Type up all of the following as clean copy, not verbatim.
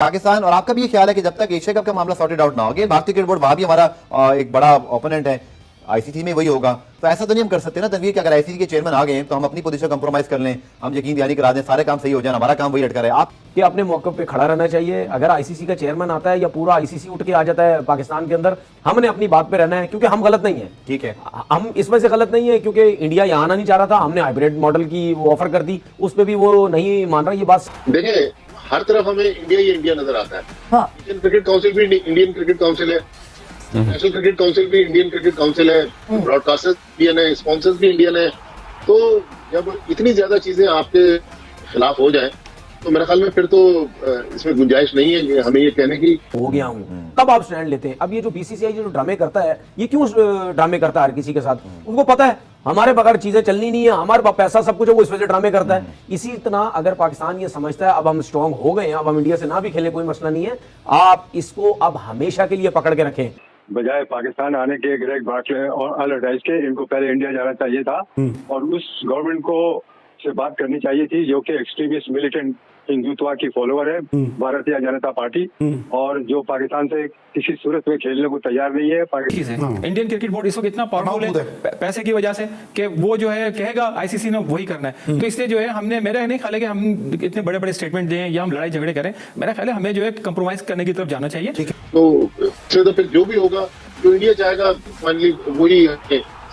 पाकिस्तान और आपका भी ये ख्याल है कि जब तक एशिया कप का मामला सॉर्टेड आउट ना हो, भारतीय क्रिकेट बोर्ड वहां भी हमारा एक बड़ा ओपोनेंट है, आईसीसी में वही होगा, तो ऐसा तो नहीं हम कर सकते ना तनवीर कि अगर आईसीसी के चेयरमैन आ गए तो हम अपनी पोजीशन कंप्रोमाइज कर लें, हम यकीन दिलानी करा दें, सारे काम सही हो जाए, हमारा काम वही लटका रहे। आप कि अपने मौके पे खड़ा रहना चाहिए। अगर आईसीसी का चेयरमैन आता है या पूरा आईसीसी उठ के आ जाता है पाकिस्तान के अंदर, हमने अपनी बात पे रहना है, क्योंकि हम गलत नहीं है। ठीक है, हम इसमें से गलत नहीं है क्योंकि इंडिया यहाँ आना नहीं चाह रहा था, हमने हाइब्रिड मॉडल की वो ऑफर कर दी, उस पर भी वो नहीं मान रहा। ये बात देखिए, हर तरफ हमें इंडिया ही इंडिया नजर आता है। हाँ। इंडियन क्रिकेट काउंसिल भी इंडियन क्रिकेट काउंसिल है, नेशनल क्रिकेट काउंसिल भी इंडियन क्रिकेट काउंसिल है, ब्रॉडकास्टर्स भी इंडियन है, स्पॉन्सर्स भी इंडियन है। तो जब इतनी ज्यादा चीजें आपके खिलाफ हो जाए तो मेरे ख्याल में फिर तो इसमें गुंजाइश नहीं है कि हमें ये कहने की हो गया हूँ, तब आप स्टैंड लेते हैं। अब ये जो बीसीसीआई जो ड्रामे करता है, ये क्यों ड्रामे करता है हर किसी के साथ? उनको पता है हमारे बगैर चीजें चलनी नहीं है, हमारे पास पैसा सब कुछ है, वो इस वजह से ड्रामे करता है। इसी तरह अगर पाकिस्तान ये समझता है अब हम स्ट्रांग हो गए हैं, अब हम इंडिया से ना भी खेले कोई मसला नहीं है, आप इसको अब हमेशा के लिए पकड़ के रखें। बजाय पाकिस्तान आने के ग्रेग बार्कले और अल-अटाइज के, इनको पहले इंडिया जाना चाहिए था और उस गवर्नमेंट को से बात करनी चाहिए थी जो कि एक्सट्रीमिस्ट मिलिटेंट हिंदुत्व की फॉलोअर है, भारतीय जनता पार्टी, और जो पाकिस्तान से किसी सूरत में खेलने को तैयार नहीं है। इंडियन क्रिकेट बोर्ड इस वक्त इतना पावरफुल है पैसे की वजह से कि वो जो है कहेगा आईसीसी ने वही करना है। तो इसलिए जो है हमने, मेरा नहीं ख्याल है कि हम इतने बड़े बड़े स्टेटमेंट दें या हम लड़ाई झगड़े करें। मेरा ख्याल है हमें जो है कंप्रोमाइज करने की तरफ जाना चाहिए। तो फिर जो भी होगा, जो इंडिया चाहेगा, फाइनली वही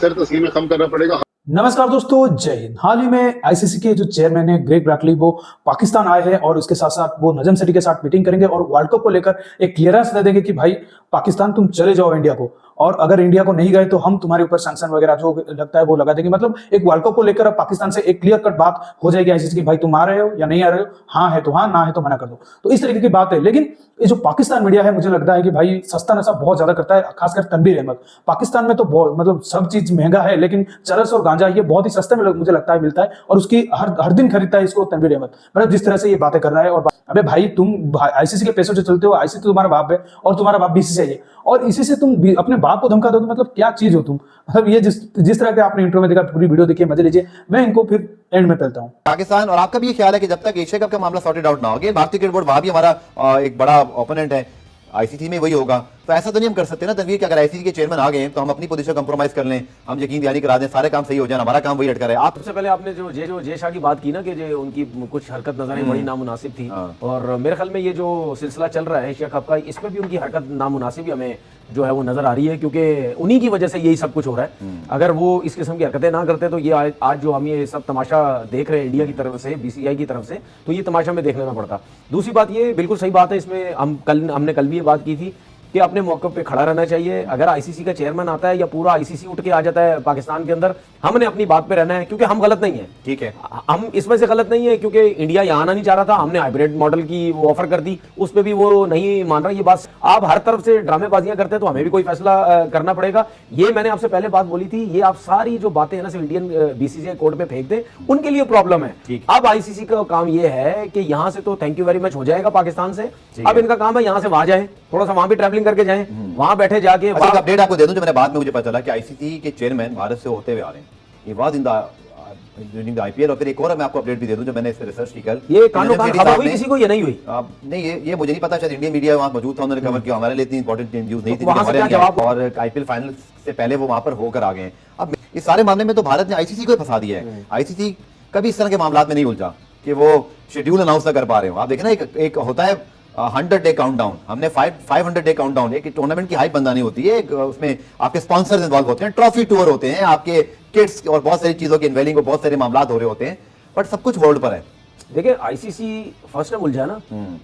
सर तस्लीम खम करना पड़ेगा। नमस्कार दोस्तों, जय हिंद। हाल ही में आईसीसी के जो चेयरमैन है ग्रेग ब्रैकली, वो पाकिस्तान आए हैं और उसके साथ साथ वो नजम सेठी के साथ मीटिंग करेंगे और वर्ल्ड कप को लेकर एक क्लियरेंस दे देंगे कि भाई पाकिस्तान तुम चले जाओ इंडिया को, और अगर इंडिया को नहीं गए तो हम तुम्हारे ऊपर सैंक्शन वगैरह जो लगता है वो लगा देंगे। मतलब एक वर्ल्ड कप को लेकर अब पाकिस्तान से एक क्लियर कट बात हो जाएगी आईसीसी की, भाई तुम आ रहे हो या नहीं आ रहे हो, हाँ है तो हाँ, ना है तो मना कर दो। तो इस तरीके की बात है। लेकिन ये जो पाकिस्तान मीडिया है, मुझे लगता है कि भाई सस्ता नशा बहुत ज्यादा करता है, खासकर तनवीर अहमद। पाकिस्तान में तो मतलब सब चीज महंगा है, लेकिन चरस और गांजा ये बहुत ही सस्ते में मुझे लगता है मिलता है, और उसकी हर दिन खरीदता है इसको तनवीर अहमद। मतलब जिस तरह से ये बातें कर रहा है, और अबे भाई तुम आईसीसी के पैसों से चलते हो, आईसीसी तुम्हारा बाप है और तुम्हारा बाप बीसीसीआई है, और इसी से तुम अपने बाप को धमका दोगे। मतलब क्या चीज हो तुम? मतलब ये जिस तरह के आपने इंट्रो में देखा, पूरी वीडियो देखिए, मजे लीजिए। मैं इनको फिर एंड में फैलता हूँ। पाकिस्तान और आपका भी ये ख्याल है कि जब तक एशिया कप का मामला सॉर्टेड आउट ना हो, भारतीय क्रिकेट बोर्ड वहां भी हमारा एक बड़ा ओपोनेंट है, आईसीसी में वही होगा, तो ऐसा तो नहीं हम कर सकते ना तनवीर कि अगर आईसीसी के चेयरमैन आ गए तो हम अपनी पोजीशन कंप्रोमाइज कर लें, हम यकीन दिलानी करा दें, सारे काम सही हो जाए, हमारा काम वही लटका रहे। आप सबसे पहले आपने जो जय शाह की बात की ना, कि जो उनकी कुछ हरकत नजर आई बड़ी नामुनासिब थी, और मेरे ख्याल में ये जो सिलसिला चल रहा है एशिया कप का, इसमें भी उनकी हरकत नामुनासिब ही हमें जो है वो नजर आ रही है, क्योंकि उन्हीं की वजह से यही सब कुछ हो रहा है। अगर वो इस किस्म की हरकतें ना करते तो ये आज जो हम ये सब तमाशा देख रहे हैं इंडिया की तरफ से, बीसीसीआई की तरफ से, तो ये तमाशा में देख लेना पड़ता। दूसरी बात, ये बिल्कुल सही बात है, इसमें हमने कल भी ये बात की थी कि अपने मौके पे खड़ा रहना चाहिए। अगर आईसीसी का चेयरमैन आता है या पूरा आईसीसी उठ के आ जाता है पाकिस्तान के अंदर, हमने अपनी बात पे रहना है, क्योंकि हम गलत नहीं है। ठीक है, हम इसमें से गलत नहीं है क्योंकि इंडिया यहाँ आना नहीं चाह रहा था, हमने हाइब्रिड मॉडल की वो ऑफर कर दी, उस पर भी वो नहीं मान रहा। ये बात आप हर तरफ से ड्रामेबाजियां करते हैं तो हमें भी कोई फैसला करना पड़ेगा। ये मैंने आपसे पहले बात बोली थी, ये आप सारी जो बातें है ना सिर्फ इंडियन बीसीसीआई कोर्ट में फेंक दें, उनके लिए प्रॉब्लम है। अब आईसीसी का काम ये है कि यहाँ से तो थैंक यू वेरी मच हो जाएगा पाकिस्तान से, अब इनका काम है यहाँ से वहां जाए, थोड़ा सा वहां भी ट्रैवलिंग करके जाए, वहां बैठे जाके। अपडेट आपको दे दूं जो मैंने बाद में मुझे पता चला कि आईसीसी के चेयरमैन भारत से होते हुए आ रहे हैं, ये वाज इन द आईपीएल। और फिर एक और मैं आपको अपडेट भी दे दूं जो मैंने इस रिसर्च की कल, ये कानो कान खबर हुई, किसी को ये नहीं हुई। नहीं, ये मुझे नहीं पता, शायद इंडियन मीडिया वहां मौजूद था, उन्होंने कवर किया, हमारे लिए इतनी इंपॉर्टेंट न्यूज नहीं थी। और आईपीएल फाइनल से पहले वो वहां पर होकर आ गए। अब इस सारे मामले में तो भारत ने आईसीसी को फंसा दिया है। आईसीसी कभी इस तरह के मामला में नहीं उलझा कि वो शेड्यूल अनाउंस ना कर पा रहे हो। आप देखें ना, एक होता है 100 डे काउंटडाउन, हमने 500 डे काउंटडाउन, एक टूर्नामेंट की हाइप बंदानी होती है, उसमें आपके स्पॉन्सर्स इन्वॉल्व होते हैं, ट्रॉफी टूर होते हैं, आपके किट्स और बहुत सारी चीजों की अनवेलिंग को बहुत सारे मामला हो रहे होते हैं, बट सब कुछ होल्ड पर है। देखिए आईसीसी फर्स्ट टाइम उलझा ना,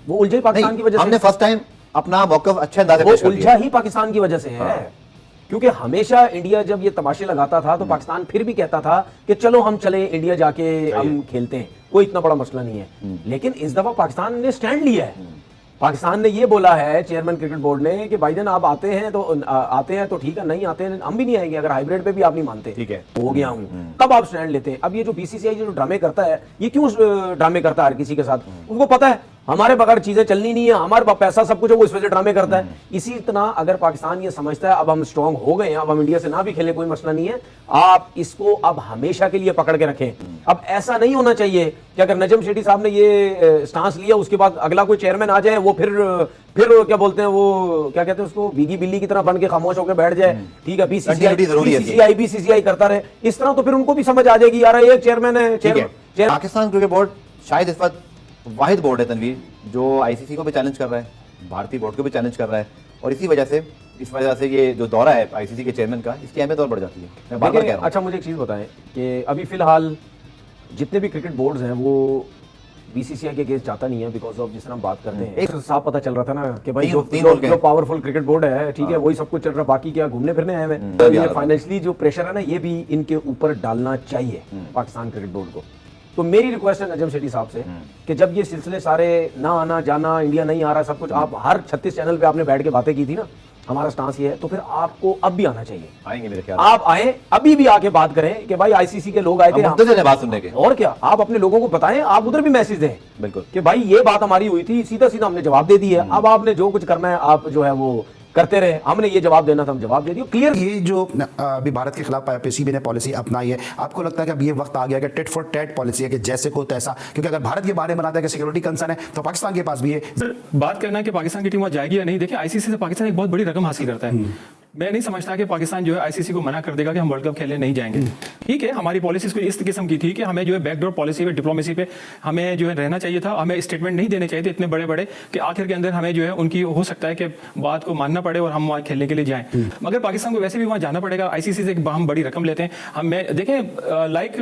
वो उलझा ही पाकिस्तान की वजह से। हमने फर्स्ट टाइम अपना मौक़िफ़ अच्छे अंदाज से पेश कर दिया, उलझा ही पाकिस्तान की वजह से है। क्योंकि हमेशा इंडिया जब ये तमाशे लगाता था तो पाकिस्तान फिर भी कहता था कि चलो हम चले इंडिया जाके हम खेलते हैं, कोई इतना बड़ा मसला नहीं है। लेकिन इस दफा पाकिस्तान ने स्टैंड लिया है। पाकिस्तान ने ये बोला है, चेयरमैन क्रिकेट बोर्ड ने, कि भाईजान आप आते हैं तो ठीक है, नहीं आते हैं हम भी नहीं आएंगे, अगर हाइब्रिड पे भी आप नहीं मानते, ठीक है, हो गया हूं, तब आप स्टैंड लेते हैं। अब ये जो बीसीसीआई जो ड्रामे करता है, ये क्यों ड्रामे करता है हर किसी के साथ? उनको पता है हमारे बगैर चीजें चलनी नहीं है, हमारे पास पैसा सब कुछ है, वो इस वजह से ड्रामे करता है। इसी तरह अगर पाकिस्तान ये समझता है अब हम स्ट्रांग हो गए हैं, अब हम इंडिया से ना भी खेले कोई मसला नहीं है, आप इसको अब हमेशा के लिए पकड़ के रखें। अब ऐसा नहीं होना चाहिए कि अगर नजम शेट्टी साहब ने ये स्टांस लिया उसके बाद अगला कोई चेयरमैन आ जाए वो फिर क्या बोलते हैं, वो क्या कहते हैं उसको, बीगी बिल्ली की तरह बन के खामोश होकर बैठ जाए। ठीक है, बीसीसीआई करता रहे, इस तरह तो फिर उनको भी समझ आ जाएगी यार ये चेयरमैन है। पाकिस्तान क्रिकेट बोर्ड शायद इस वक्त वाहिद बोर्ड है तनवीर जो आईसीसी को भी चैलेंज कर रहा है, भारतीय बोर्ड को भी चैलेंज कर रहा है, और इस वजह से ये जो दौरा है आईसीसी के चेयरमैन का, इसकी अहमियत और बढ़ जाती है। मैं बार-बार कह रहा हूं। अच्छा, मुझे एक चीज बताएं कि अभी फिलहाल जितने भी क्रिकेट बोर्ड्स हैं वो बीसीसीआई के अगेंस्ट जाता नहीं है, बिकॉज ऑफ जिस तरह हम बात करते हैं। एक साफ पता चल रहा था ना कि भाई जो पावरफुल क्रिकेट बोर्ड है, ठीक है, वही सब कुछ चल रहा है, बाकी क्या घूमने फिरने आए हैं। ये फाइनेंशियली जो प्रेशर है ना, ये भी इनके ऊपर डालना चाहिए पाकिस्तान क्रिकेट बोर्ड को। तो मेरी रिक्वेस्ट है नजम शेट्टी साहब से कि जब ये सिलसिले सारे ना आना जाना, इंडिया नहीं आ रहा, सब कुछ आप हर 36 चैनल पे आपने बैठ के बातें की थी ना, हमारा स्टांस ये है, तो फिर आपको अब भी आना चाहिए। आएंगे मेरे ख्याल, आप आए, अभी भी आके बात करें कि भाई आईसीसी के लोग आए थे, बात सुनने के, और क्या आप अपने लोगों को बताएं, आप उधर भी मैसेज दें बिल्कुल कि भाई ये बात हमारी हुई थी, सीधा सीधा हमने जवाब दे दिया है। अब आपने जो कुछ करना है आप जो है वो करते रहे, हमने ये जवाब देना था, हम जवाब दे दिए क्लियर। ये जो अभी भारत के खिलाफ पीसीबी ने पॉलिसी अपनाई है, आपको लगता है कि अब ये वक्त आ गया कि टिट फॉर टैट पॉलिसी है कि जैसे को तैसा, क्योंकि अगर भारत के बारे में बनाता है कि सिक्योरिटी कंसर्न है तो पाकिस्तान के पास भी है। सर, बात करना है कि पाकिस्तान की टीम वहाँ जाएगी या नहीं, देखिए आईसीसी से पाकिस्तान एक बहुत बड़ी रकम हासिल करता है। मैं नहीं समझता कि पाकिस्तान जो है आईसीसी को मना कर देगा कि हम वर्ल्ड कप खेलने नहीं जाएंगे। ठीक है, हमारी पॉलिसीज को इस किस्म की थी कि हमें जो है बैकडोर पॉलिसी पे, डिप्लोमेसी पे हमें जो है रहना चाहिए था, हमें स्टेटमेंट नहीं देने चाहिए थे इतने बड़े बड़े कि आखिर के अंदर हमें जो है उनकी हो सकता है कि बात को मानना पड़े और हम वहाँ खेलने के लिए जाएं। मगर पाकिस्तान को वैसे भी वहाँ जाना पड़ेगा, आईसीसी से हम बड़ी रकम लेते हैं। हम देखें लाइक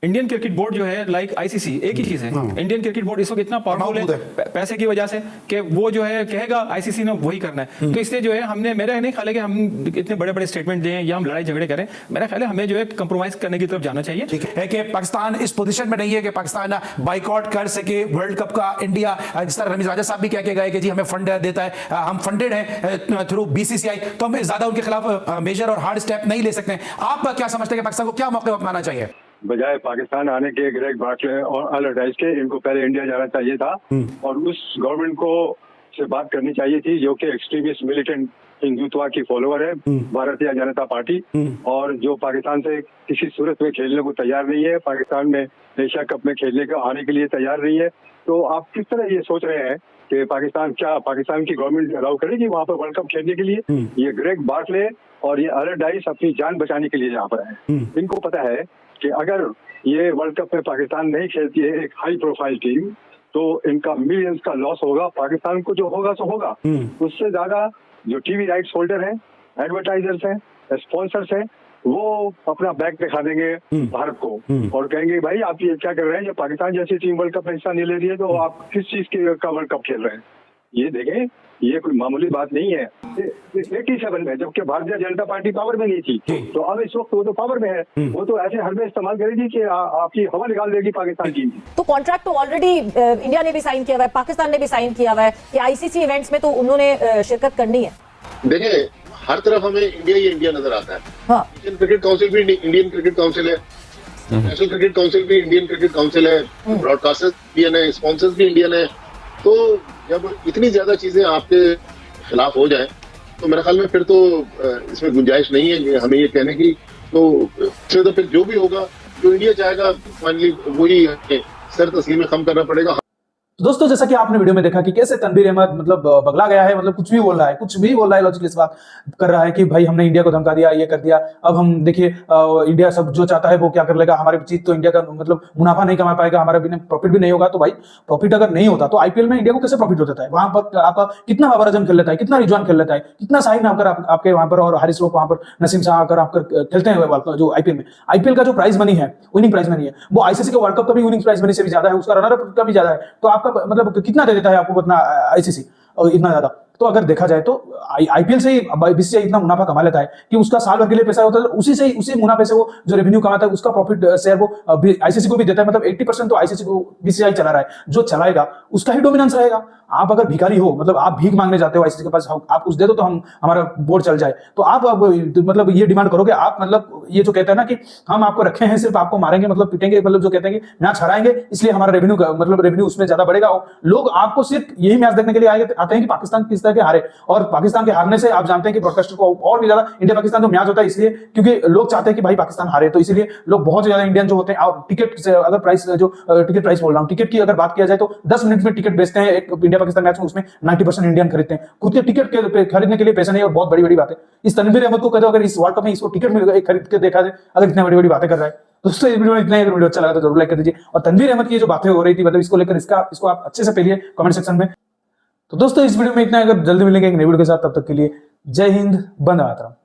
इंडियन क्रिकेट बोर्ड जो है लाइक आईसीसी एक ही चीज है। इंडियन क्रिकेट बोर्ड इस वक्त इतना पावरफुल है पैसे की वजह से कि वो जो है कहेगा आईसीसी ने वही करना है। तो इसलिए जो है हमने, मेरा नहीं ख्याल है कि हम इतने बड़े बड़े स्टेटमेंट दें या हम लड़ाई झगड़े करें, मेरा ख्याल है हमें जो है कंप्रोमाइज करने की तरफ जाना चाहिए। ठीक है कि पाकिस्तान इस पोजीशन में नहीं है कि पाकिस्तान बाइकआउट कर सके वर्ल्ड कप का। इंडिया, जिस तरह रमीज राजा साहब भी कह के गए कि जी हमें फंड देता है, हम फंडेड हैं थ्रू बीसीसीआई, तो हम ज्यादा उनके खिलाफ मेजर और हार्ड स्टेप नहीं ले सकते। आप क्या समझते हैं कि पाकिस्तान को क्या मौका अपनाना चाहिए? बजाय पाकिस्तान आने के ग्रेग बार्कले और अल अडाइज के, इनको पहले इंडिया जाना चाहिए था और उस गवर्नमेंट को से बात करनी चाहिए थी जो कि एक्सट्रीमिस्ट मिलिटेंट हिंदुत्व की फॉलोअर है, भारतीय जनता पार्टी, और जो पाकिस्तान से किसी सूरत में खेलने को तैयार नहीं है, पाकिस्तान में एशिया कप में खेलने को आने के लिए तैयार नहीं है। तो आप किस तरह ये सोच रहे हैं कि पाकिस्तान की गवर्नमेंट अलाउ करेगी वहाँ पर वर्ल्ड कप खेलने के लिए? ये ग्रेग बार्कले और ये अल अडाइज अपनी जान बचाने के लिए यहाँ पर है। इनको पता है कि अगर ये वर्ल्ड कप में पाकिस्तान नहीं खेलती है एक हाई प्रोफाइल टीम, तो इनका मिलियंस का लॉस होगा। पाकिस्तान को जो होगा सो होगा, उससे ज्यादा जो टीवी राइट्स होल्डर हैं, एडवर्टाइजर्स हैं, स्पॉन्सर्स हैं, वो अपना बैक दिखा देंगे भारत को और कहेंगे भाई आप ये क्या कर रहे हैं, जब पाकिस्तान जैसी टीम वर्ल्ड कप में हिस्सा नहीं ले रही है तो आप किस चीज का वर्ल्ड कप खेल रहे हैं? ये देखें, ये कोई मामूली बात नहीं है। 87 में जबकि भारतीय जनता पार्टी पावर में नहीं थी, तो अब इस वक्त वो तो पावर में है, वो तो ऐसे हर में इस्तेमाल करेगी कि आपकी हवा निकाल देगी पाकिस्तान की। तो कॉन्ट्रैक्ट तो ऑलरेडी इंडिया ने भी साइन किया हुआ है, पाकिस्तान ने भी साइन किया हुआ है कि आईसीसी इवेंट्स में तो उन्होंने शिरकत करनी है। देखिए, हर तरफ हमें इंडिया ही इंडिया नजर आता है। हाँ। इंडियन क्रिकेट काउंसिल भी इंडियन क्रिकेट काउंसिल है, नेशनल क्रिकेट काउंसिल भी इंडियन क्रिकेट काउंसिल है, ब्रॉडकास्टर्स भी इंडियन है, स्पॉन्सर्स भी इंडियन है। तो जब इतनी ज्यादा चीजें आपके खिलाफ हो जाए तो मेरे ख्याल में फिर तो इसमें गुंजाइश नहीं है कि हमें ये कहने की। तो इसमें तो फिर जो भी होगा, जो इंडिया चाहेगा, फाइनली वही सर तस्लीम खम करना पड़ेगा। तो दोस्तों, जैसा कि आपने वीडियो में देखा कि कैसे तनवीर अहमद मतलब बगला गया है, मतलब कुछ भी बोल रहा है, कुछ भी बोल रहा है, लॉजिकली इस बात कर रहा है कि भाई हमने इंडिया को धमका दिया, ये कर दिया, अब हम देखिए इंडिया सब जो चाहता है वो क्या कर लेगा, हमारी चीज तो इंडिया का मतलब मुनाफा नहीं कमा पाएगा, हमारा भी प्रॉफिट भी नहीं होगा। तो भाई प्रॉफिट अगर नहीं होता तो आईपीएल में इंडिया को कैसे प्रॉफिट होता है? वहां पर आपका कितना बाबर आजम खेल लेता है, कितना रिजवान खेल लेता है, कितना शाहीन आकर आपके वहां पर और हारिस वहां पर नसीम शाह आकर आपकर खेलते हैं जो आईपीएल में। आईपीएल का जो प्राइस मनी है, विनिंग प्राइस मनी है, वो आईसीसी के वर्ल्ड कप का भी विनिंग प्राइस मनी से भी ज्यादा है, उसका रनर अप का भी ज्यादा है। तो आपका मतलब कितना दे देता है आपको उतना आईसीसी, इतना ज्यादा? तो अगर देखा जाए तो आईपीएल से ही बीसीसीआई इतना मुनाफा कमा लेता है कि उसका साल भर के लिए पैसा होता है, उसी से उसी मुनाफे से वो जो रेवेन्यू कमाता है उसका प्रॉफिट शेयर वो आईसीसी को भी देता है। मतलब 80% तो आईसीसी को बीसीसीआई चला रहा है, जो चलाएगा उसका ही डोमिनेंस रहेगा। आप अगर भिखारी हो, मतलब आप भीख मांगने जाते हो आईसीसी के पास, आप कुछ दे दो तो हम हमारा बोर्ड चल जाए, तो आप मतलब ये डिमांड करोगे आप, मतलब ये जो कहते हैं ना कि हम आपको रखे हैं सिर्फ आपको मारेंगे, मतलब पीटेंगे, मतलब जो कहते हैं कि मैच हराएंगे इसलिए हमारा रेवेन्यू मतलब रेवेन्यू उसमें ज्यादा बढ़ेगा। और लोग आपको सिर्फ यही मैच देखने के लिए आते हैं कि पाकिस्तान किस तरह के हारे, और पाकिस्तान के हारने से आप जानते हैं कि ब्रॉडकास्टर को और भी ज्यादा इंडिया पाकिस्तान जो मैच होता है इसलिए क्योंकि लोग चाहते हैं कि भाई पाकिस्तान हारे, तो इसलिए लोग बहुत ज्यादा इंडियन जो होते हैं टिकट से अगर प्राइस जो टिकट प्राइस बोल रहा हूँ, टिकट की अगर बात किया जाए तो 10 मिनट में टिकट बेचते हैं एक इंडिया पाकिस्तान मैच में, उसमें 90% इंडियन खरीदते हैं। खुद के टिकट के खरीदने के लिए पैसा नहीं, और बहुत बड़ी बड़ी बात है। इस तनवीर अहमद को कहते हो अगर इस वर्ल्ड कप में इसको टिकट मिल खरीद के देखा जाए, अगर इतनी बड़ी बड़ी बातें कर रहा है, दोस्तों इस वीडियो में इतना ही। अगर वीडियो अच्छा लगा तो जरूर लाइक कर दीजिए, और तनवीर अहमद की जो बातें हो रही थी मतलब इसको लेकर इसको आप अच्छे से पढ़िए कमेंट सेक्शन में। तो दोस्तों इस वीडियो में इतना, अगर जल्दी मिलेंगे एक नई वीडियो के साथ, तब तक के लिए जय हिंद, वंदे मातरम।